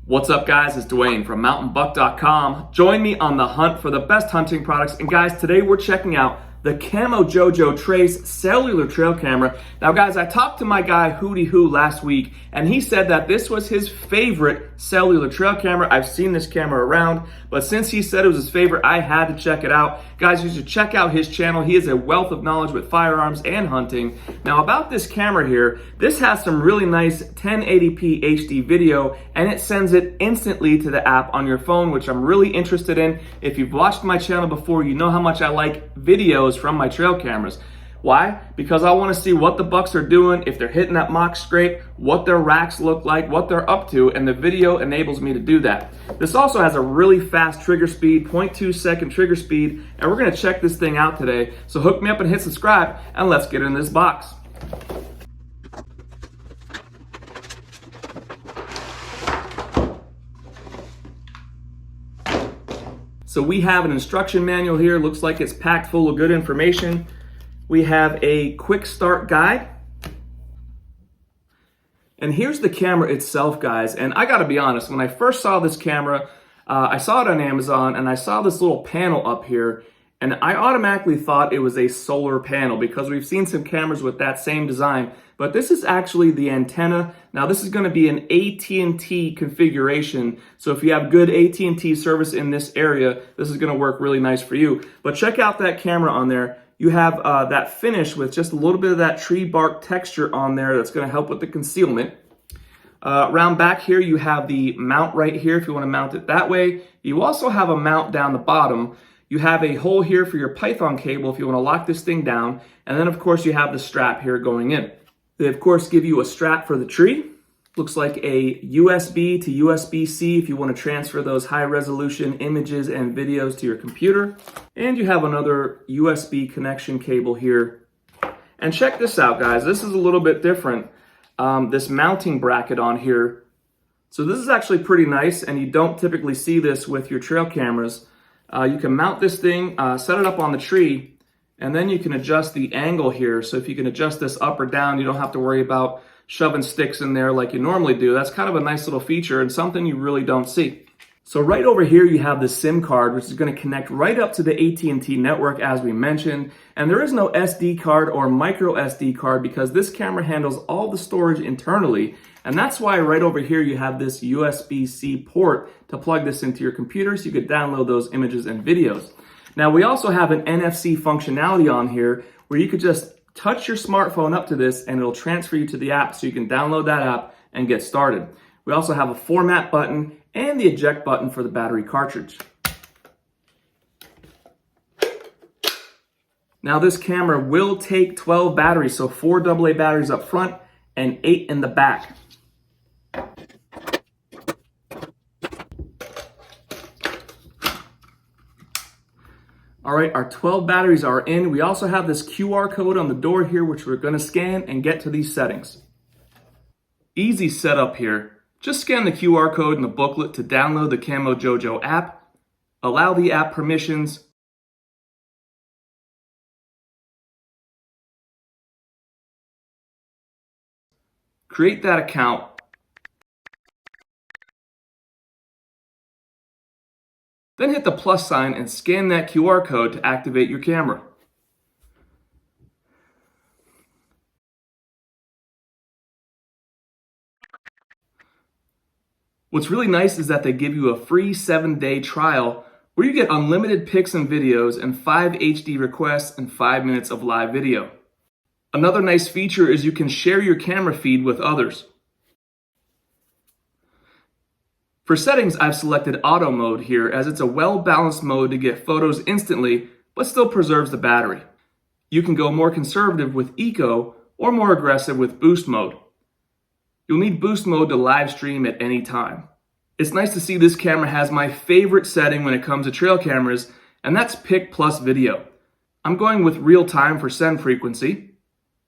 What's up, guys? It's Dwayne from mountainbuck.com. Join me on the hunt for the best hunting products. And guys, today we're checking out the Camojojo Trace cellular trail camera. Now guys, I talked to my guy Hootie Hoo last week, and he said that this was his favorite cellular trail camera. I've seen this camera around, but since he said it was his favorite, I had to check it out. Guys, you should check out his channel. He has a wealth of knowledge with firearms and hunting. Now about this camera here, this has some really nice 1080p HD video, and it sends it instantly to the app on your phone, which I'm really interested in. If you've watched my channel before, you know how much I like videos from my trail cameras. Why? Because I want to see what the bucks are doing, if they're hitting that mock scrape, what their racks look like, what they're up to, and the video enables me to do that. This also has a really fast trigger speed, 0.2 second trigger speed, and we're going to check this thing out today. So hook me up and hit subscribe, and let's get in this box. So we have an instruction manual here. Looks like it's packed full of good information. We have a quick start guide. And here's the camera itself, guys. And I gotta be honest, when I first saw this camera, I saw it on Amazon and I saw this little panel up here, and I automatically thought it was a solar panel because we've seen some cameras with that same design, but this is actually the antenna. Now this is gonna be an at&t configuration, so if you have good at&t service in this area, this is gonna work really nice for you. But check out that camera on there. You have that finish with just a little bit of that tree bark texture on there that's gonna help with the concealment. Around back here, you have the mount right here if you wanna mount it that way. You also have a mount down the bottom. You have a hole here for your Python cable if you want to lock this thing down. And then of course you have the strap here going in. They of course give you a strap for the tree. Looks like a USB to USB-C if you want to transfer those high resolution images and videos to your computer. And you have another USB connection cable here. And check this out, guys. This is a little bit different. This mounting bracket on here. So this is actually pretty nice, and you don't typically see this with your trail cameras. You can mount this thing, set it up on the tree, and then you can adjust the angle here. So if you can adjust this up or down, you don't have to worry about shoving sticks in there like you normally do. That's kind of a nice little feature and something you really don't see. So right over here you have the SIM card, which is going to connect right up to the at&t network as we mentioned. And there is no SD card or micro SD card because this camera handles all the storage internally. And that's why right over here you have this USB-C port to plug this into your computer so you could download those images and videos. Now we also have an NFC functionality on here where you could just touch your smartphone up to this and it'll transfer you to the app so you can download that app and get started. We also have a format button and the eject button for the battery cartridge. Now this camera will take 12 batteries, so 4 AA batteries up front and 8 in the back. All right, our 12 batteries are in. We also have this QR code on the door here, which we're gonna scan and get to these settings. Easy setup here. Just scan the QR code in the booklet to download the Camojojo app. Allow the app permissions. Create that account. Then hit the plus sign and scan that QR code to activate your camera. What's really nice is that they give you a free 7-day trial where you get unlimited pics and videos and 5 HD requests and 5 minutes of live video. Another nice feature is you can share your camera feed with others. For settings, I've selected auto mode here as it's a well-balanced mode to get photos instantly, but still preserves the battery. You can go more conservative with eco or more aggressive with boost mode. You'll need boost mode to live stream at any time. It's nice to see this camera has my favorite setting when it comes to trail cameras, and that's pic plus video. I'm going with real time for send frequency.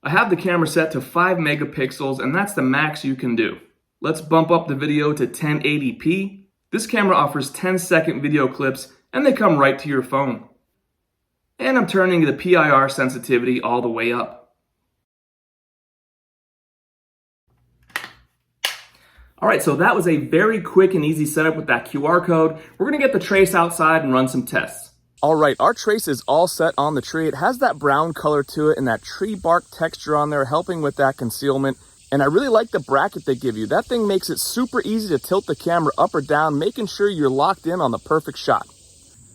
I have the camera set to 5 megapixels, and that's the max you can do. Let's bump up the video to 1080p. This camera offers 10-second video clips and they come right to your phone. And I'm turning the PIR sensitivity all the way up. All right, so that was a very quick and easy setup with that QR code. We're gonna get the trace outside and run some tests. All right, our trace is all set on the tree. It has that brown color to it and that tree bark texture on there, helping with that concealment. And I really like the bracket they give you. That thing makes it super easy to tilt the camera up or down, making sure you're locked in on the perfect shot.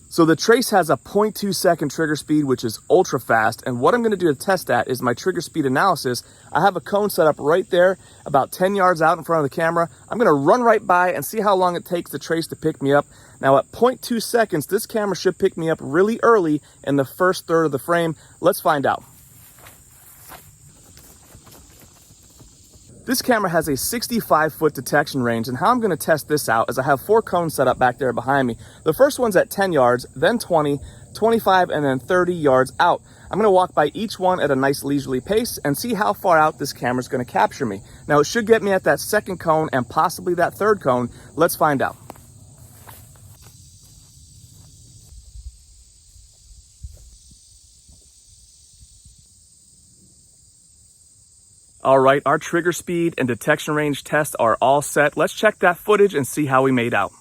So the trace has a 0.2 second trigger speed, which is ultra fast. And what I'm gonna do to test that is my trigger speed analysis. I have a cone set up right there, about 10 yards out in front of the camera. I'm gonna run right by and see how long it takes the trace to pick me up. Now at 0.2 seconds, this camera should pick me up really early in the first third of the frame. Let's find out. This camera has a 65-foot detection range, and how I'm gonna test this out is I have 4 cones set up back there behind me. The first one's at 10 yards, then 20, 25, and then 30 yards out. I'm gonna walk by each one at a nice leisurely pace and see how far out this camera's gonna capture me. Now it should get me at that second cone and possibly that third cone. Let's find out. All right, our trigger speed and detection range tests are all set. Let's check that footage and see how we made out.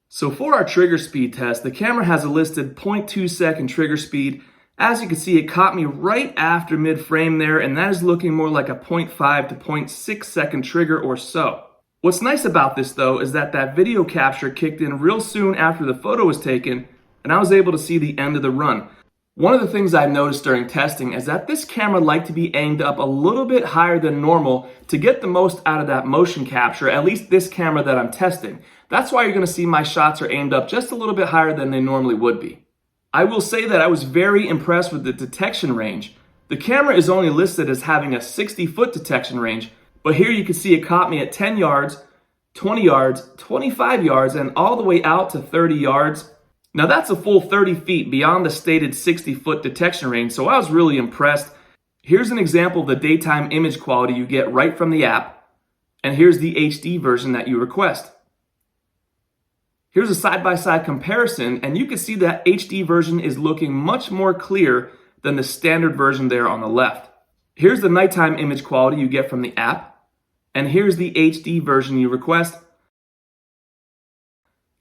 So for our trigger speed test, the camera has a listed 0.2 second trigger speed. As you can see, it caught me right after mid-frame there, and that is looking more like a 0.5 to 0.6 second trigger or so. What's nice about this though is that video capture kicked in real soon after the photo was taken, and I was able to see the end of the run. One of the things I've noticed during testing is that this camera liked to be aimed up a little bit higher than normal to get the most out of that motion capture, at least this camera that I'm testing. That's why you're gonna see my shots are aimed up just a little bit higher than they normally would be. I will say that I was very impressed with the detection range. The camera is only listed as having a 60-foot detection range, but here you can see it caught me at 10 yards, 20 yards, 25 yards, and all the way out to 30 yards. Now that's a full 30 feet beyond the stated 60-foot detection range, so I was really impressed. Here's an example of the daytime image quality you get right from the app, and here's the HD version that you request. Here's a side-by-side comparison, and you can see that HD version is looking much more clear than the standard version there on the left. Here's the nighttime image quality you get from the app, and here's the HD version you request.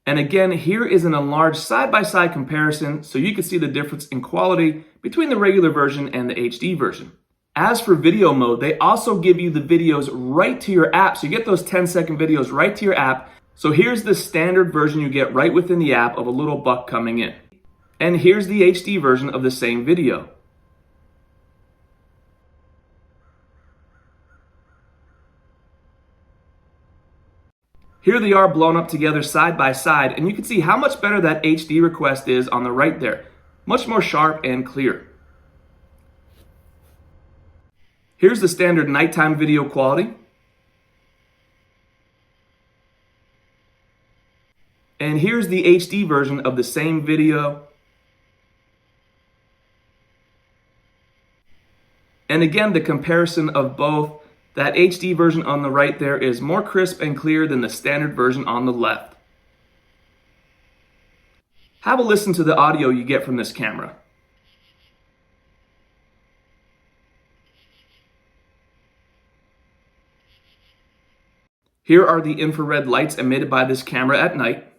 And again, here is an enlarged side-by-side comparison so you can see the difference in quality between the regular version and the HD version. As for video mode, they also give you the videos right to your app. So you get those 10-second videos right to your app. So here's the standard version you get right within the app of a little buck coming in. And here's the HD version of the same video. Here they are blown up together side by side, and you can see how much better that HD request is on the right there. Much more sharp and clear. Here's the standard nighttime video quality. And here's the HD version of the same video. And again, the comparison of both. That HD version on the right there is more crisp and clear than the standard version on the left. Have a listen to the audio you get from this camera. Here are the infrared lights emitted by this camera at night.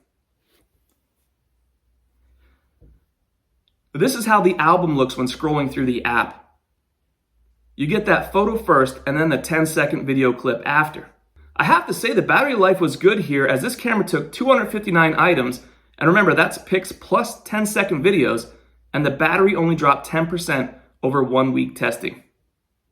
This is how the album looks when scrolling through the app. You get that photo first and then the 10-second video clip after. I have to say the battery life was good here as this camera took 259 items, and remember that's pics plus 10-second videos, and the battery only dropped 10% over 1 week testing.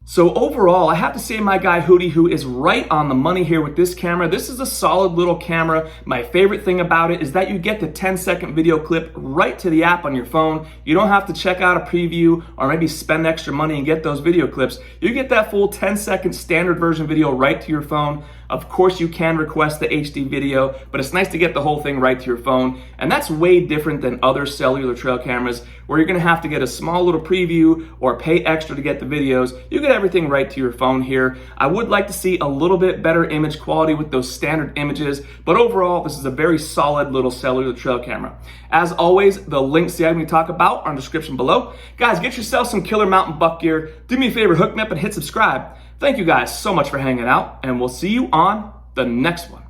So overall, I have to say my guy Hootie Hoo is right on the money here with this camera. This is a solid little camera. My favorite thing about it is that you get the 10-second video clip right to the app on your phone. You don't have to check out a preview or maybe spend extra money and get those video clips. You get that full 10-second standard version video right to your phone. Of course, you can request the HD video, but it's nice to get the whole thing right to your phone. And that's way different than other cellular trail cameras where you're gonna have to get a small little preview or pay extra to get the videos. You get everything right to your phone here. I would like to see a little bit better image quality with those standard images, but overall, this is a very solid little cellular trail camera. As always, the links to the item we talk about are in the description below. Guys, get yourself some killer mountain buck gear. Do me a favor, hook me up and hit subscribe. Thank you guys so much for hanging out, and we'll see you on the next one.